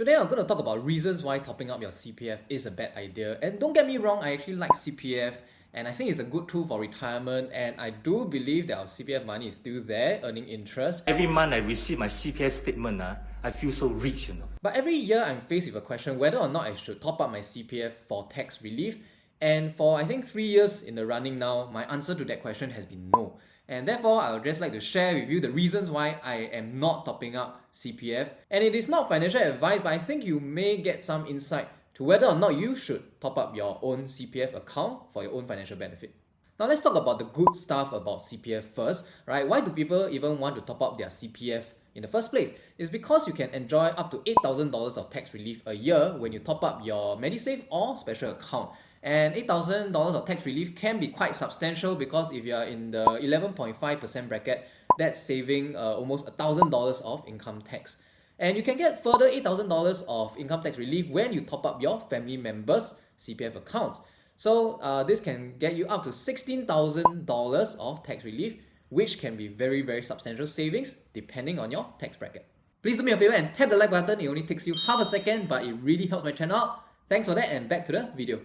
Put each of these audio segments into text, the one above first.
Today I'm going to talk about reasons why topping up your CPF is a bad idea. And don't get me wrong, I actually like CPF and I think it's a good tool for retirement, and I do believe that our CPF money is still there earning interest. Every month I receive my CPF statement, I feel so rich, But every year I'm faced with a question whether or not I should top up my CPF for tax relief. And for I think 3 years in the running now, my answer to that question has been no. And therefore, I would just like to share with you the reasons why I am not topping up CPF. And it is not financial advice, but I think you may get some insight to whether or not you should top up your own CPF account for your own financial benefit. Now let's talk about the good stuff about CPF first, right? Why do people even want to top up their CPF in the first place? It's because you can enjoy up to $8,000 of tax relief a year when you top up your MediSave or special account. And $8,000 of tax relief can be quite substantial because if you are in the 11.5% bracket, that's saving almost $1,000 of income tax. And you can get further $8,000 of income tax relief when you top up your family members' CPF accounts. So this can get you up to $16,000 of tax relief, which can be very, very substantial savings depending on your tax bracket. Please do me a favor and tap the like button. It only takes you half a second, but it really helps my channel out. Thanks for that, and back to the video.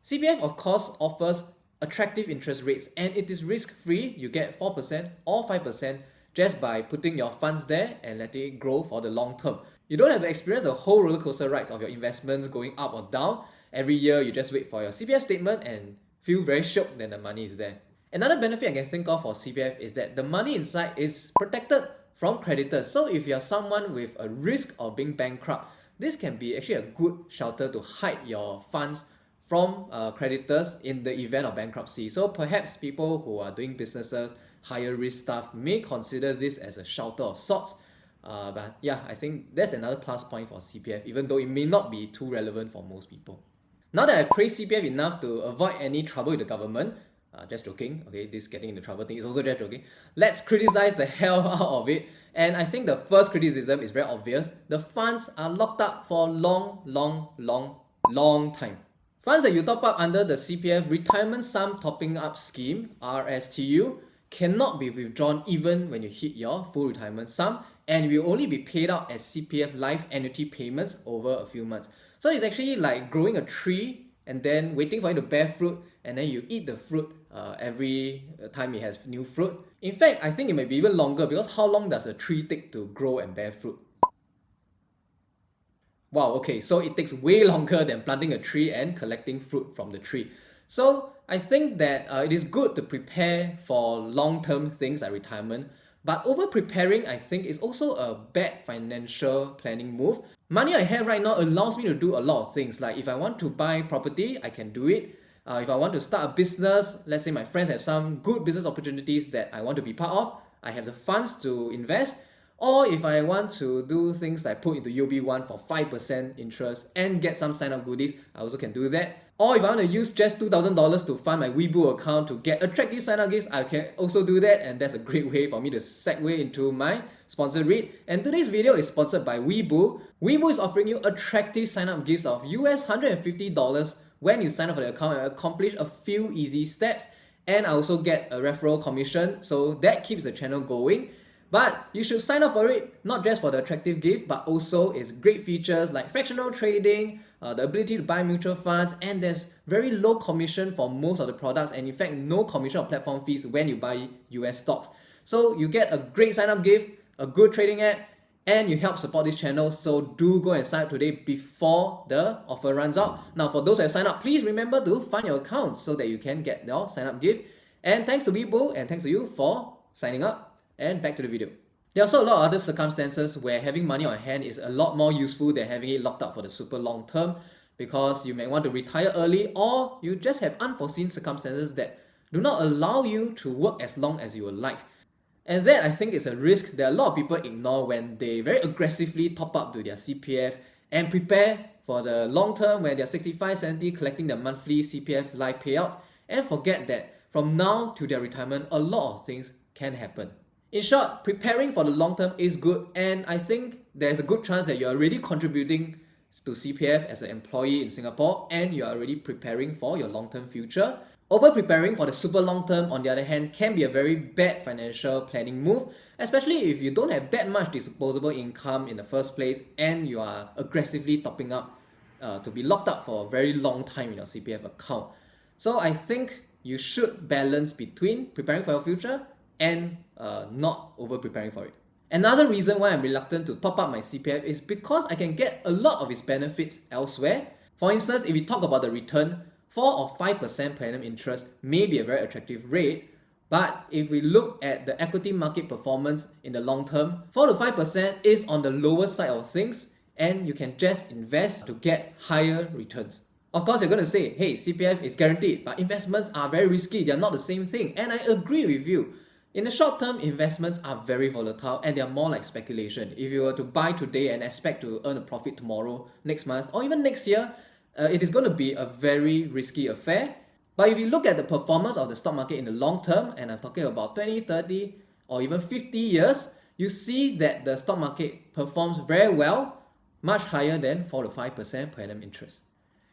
CPF of course offers attractive interest rates, and it is risk-free. You get 4% or 5% just by putting your funds there and letting it grow for the long term. You don't have to experience the whole roller coaster rides of your investments going up or down. Every year you just wait for your CPF statement and feel very shook that the money is there. Another benefit I can think of for CPF is that the money inside is protected from creditors. So if you're someone with a risk of being bankrupt, this can be actually a good shelter to hide your funds from creditors in the event of bankruptcy. So perhaps people who are doing businesses, higher risk stuff, may consider this as a shelter of sorts. But yeah, I think that's another plus point for CPF, even though it may not be too relevant for most people. Now that I've praised CPF enough to avoid any trouble with the government, just joking, okay, this getting into trouble thing is also just joking, let's criticize the hell out of it. And I think the first criticism is very obvious. The funds are locked up for a long time. Funds that you top up under the CPF Retirement Sum Topping Up Scheme, RSTU, cannot be withdrawn even when you hit your full retirement sum, and will only be paid out as CPF life annuity payments over a few months. So it's actually like growing a tree and then waiting for it to bear fruit, and then you eat the fruit every time it has new fruit. In fact, I think it might be even longer, because how long does a tree take to grow and bear fruit? Wow, okay, so it takes way longer than planting a tree and collecting fruit from the tree. So I think that it is good to prepare for long-term things like retirement, but over-preparing, I think, is also a bad financial planning move. Money I have right now allows me to do a lot of things. Like if I want to buy property, I can do it. If I want to start a business, let's say my friends have some good business opportunities that I want to be part of, I have the funds to invest. Or if I want to do things like put into UB1 for 5% interest and get some sign-up goodies, I also can do that. Or if I want to use just $2,000 to fund my Weibo account to get attractive sign-up gifts, I can also do that, and that's a great way for me to segue into my sponsored read. And today's video is sponsored by Weibo. Weibo is offering you attractive sign-up gifts of $150 when you sign up for the account and accomplish a few easy steps. And I also get a referral commission, so that keeps the channel going. But you should sign up for it, not just for the attractive gift, but also its great features like fractional trading, the ability to buy mutual funds, and there's very low commission for most of the products, and in fact no commission or platform fees when you buy US stocks. So you get a great sign-up gift, a good trading app, and you help support this channel. So do go and sign up today before the offer runs out. Now for those who have signed up, please remember to fund your accounts so that you can get your sign-up gift. And thanks to Weibo, and thanks to you for signing up. And back to the video. There are also a lot of other circumstances where having money on hand is a lot more useful than having it locked up for the super long term, because you may want to retire early, or you just have unforeseen circumstances that do not allow you to work as long as you would like. And that, I think, is a risk that a lot of people ignore when they very aggressively top up to their CPF and prepare for the long term when they're 65, 70, collecting their monthly CPF life payouts, and forget that from now to their retirement, a lot of things can happen. In short, preparing for the long term is good, and I think there's a good chance that you're already contributing to CPF as an employee in Singapore and you are already preparing for your long-term future. Over preparing for the super long term, on the other hand, can be a very bad financial planning move, especially if you don't have that much disposable income in the first place and you are aggressively topping up to be locked up for a very long time in your CPF account. So I think you should balance between preparing for your future and not over preparing for it. Another reason why I'm reluctant to top up my CPF is because I can get a lot of its benefits elsewhere. For instance, if we talk about the return, 4 or 5% per annum interest may be a very attractive rate, but if we look at the equity market performance in the long term, 4 to 5% is on the lower side of things and you can just invest to get higher returns. Of course, you're going to say, hey, CPF is guaranteed, but investments are very risky, they're not the same thing, and I agree with you. In the short term, investments are very volatile and they are more like speculation. If you were to buy today and expect to earn a profit tomorrow, next month, or even next year, it is going to be a very risky affair. But if you look at the performance of the stock market in the long term, and I'm talking about 20, 30, or even 50 years, you see that the stock market performs very well, much higher than 4 to 5% per annum interest.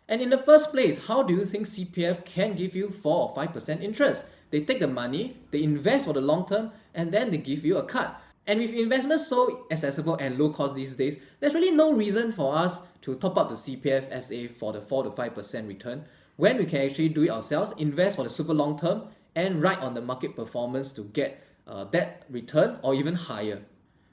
And in the first place, how do you think CPF can give you 4 or 5% interest? They take the money, they invest for the long term, and then they give you a cut. And with investments so accessible and low cost these days, there's really no reason for us to top up the CPF SA for the 4 to 5% return when we can actually do it ourselves, invest for the super long term, and ride on the market performance to get that return or even higher.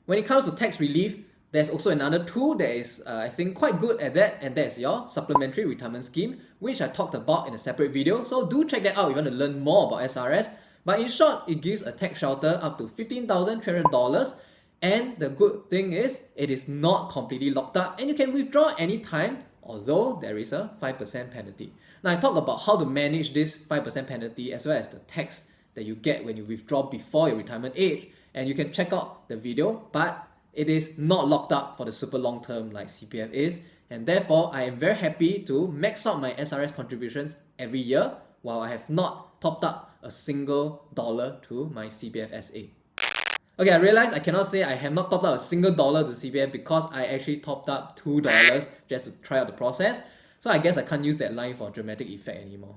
When it comes to tax relief, there's also another tool that is, I think, quite good at that, and that's your supplementary retirement scheme, which I talked about in a separate video. So do check that out if you want to learn more about SRS. But in short, it gives a tax shelter up to $15,300. And the good thing is, it is not completely locked up and you can withdraw anytime, although there is a 5% penalty. Now I talk about how to manage this 5% penalty as well as the tax that you get when you withdraw before your retirement age. And you can check out the video, but it is not locked up for the super long term like CPF is. And therefore, I am very happy to max out my SRS contributions every year while I have not topped up a single dollar to my CPF SA. Okay, I realize I cannot say I have not topped up a single dollar to CPF because I actually topped up $2 just to try out the process. So I guess I can't use that line for dramatic effect anymore.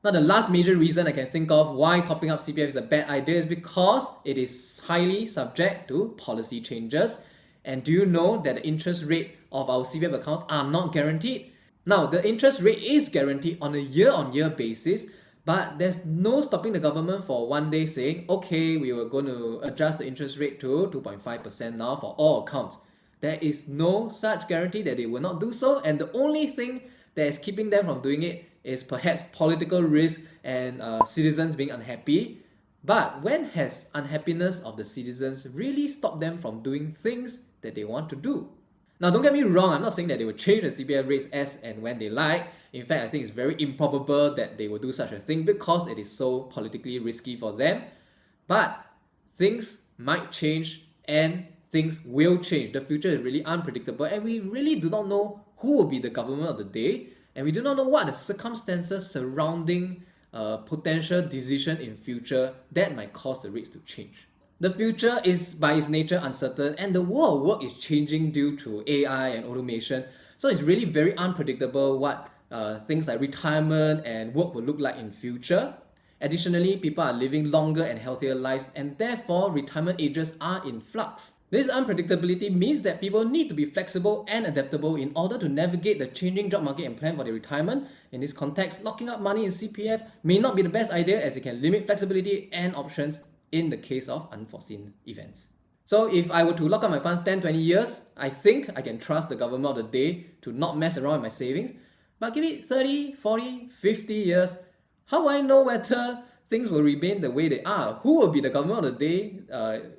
Now the last major reason I can think of why topping up CPF is a bad idea is because it is highly subject to policy changes. And do you know that the interest rate of our CPF accounts are not guaranteed? Now the interest rate is guaranteed on a year-on-year basis, but there's no stopping the government for one day saying, okay, we were going to adjust the interest rate to 2.5% now for all accounts. There is no such guarantee that they will not do so, and the only thing that is keeping them from doing it is perhaps political risk and citizens being unhappy. But when has unhappiness of the citizens really stopped them from doing things that they want to do? Now don't get me wrong, I'm not saying that they will change the CPF rates as and when they like. In fact, I think it's very improbable that they will do such a thing because it is so politically risky for them. But things might change and things will change. The future is really unpredictable and we really do not know who will be the government of the day, and we do not know what are the circumstances surrounding a potential decision in future that might cause the rates to change. The future is by its nature uncertain and the world of work is changing due to AI and automation. So it's really very unpredictable what things like retirement and work will look like in future. Additionally, people are living longer and healthier lives and therefore retirement ages are in flux. This unpredictability means that people need to be flexible and adaptable in order to navigate the changing job market and plan for their retirement. In this context, locking up money in CPF may not be the best idea as it can limit flexibility and options in the case of unforeseen events. So if I were to lock up my funds 10-20 years, I think I can trust the government of the day to not mess around with my savings. But give it 30, 40, 50 years, how will I know whether things will remain the way they are? Who will be the government of the day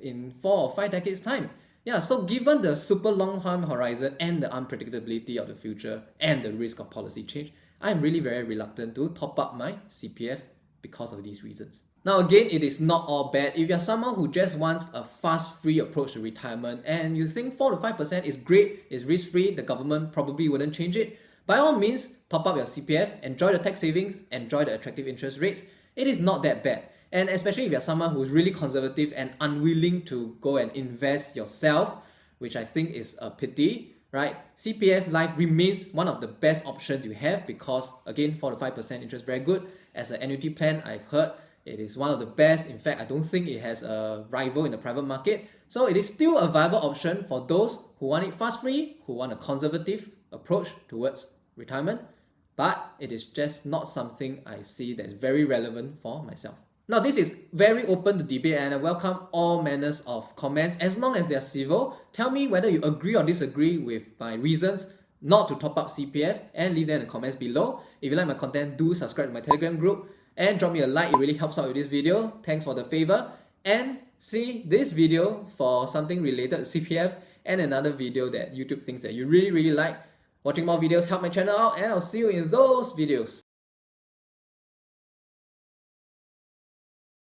in 4 or 5 decades time? Yeah, so given the super long time horizon and the unpredictability of the future and the risk of policy change, I'm really very reluctant to top up my CPF because of these reasons. Now again, it is not all bad. If you're someone who just wants a fast, free approach to retirement and you think 4 to 5% is great, is risk-free, the government probably wouldn't change it, by all means, top up your CPF, enjoy the tax savings, enjoy the attractive interest rates. It is not that bad. And especially if you're someone who's really conservative and unwilling to go and invest yourself, which I think is a pity, right? CPF Life remains one of the best options you have because, again, 4 to 5% interest, very good. As an annuity plan, I've heard it is one of the best. In fact, I don't think it has a rival in the private market. So it is still a viable option for those who want it fast free, who want a conservative approach towards retirement. But it is just not something I see that's very relevant for myself. Now, this is very open to debate and I welcome all manners of comments as long as they are civil. Tell me whether you agree or disagree with my reasons not to top up CPF and leave them in the comments below. If you like my content, do subscribe to my Telegram group and drop me a like. It really helps out with this video. Thanks for the favor. And see this video for something related to CPF and another video that YouTube thinks that you really like. Watching more videos help my channel out and I'll see you in those videos.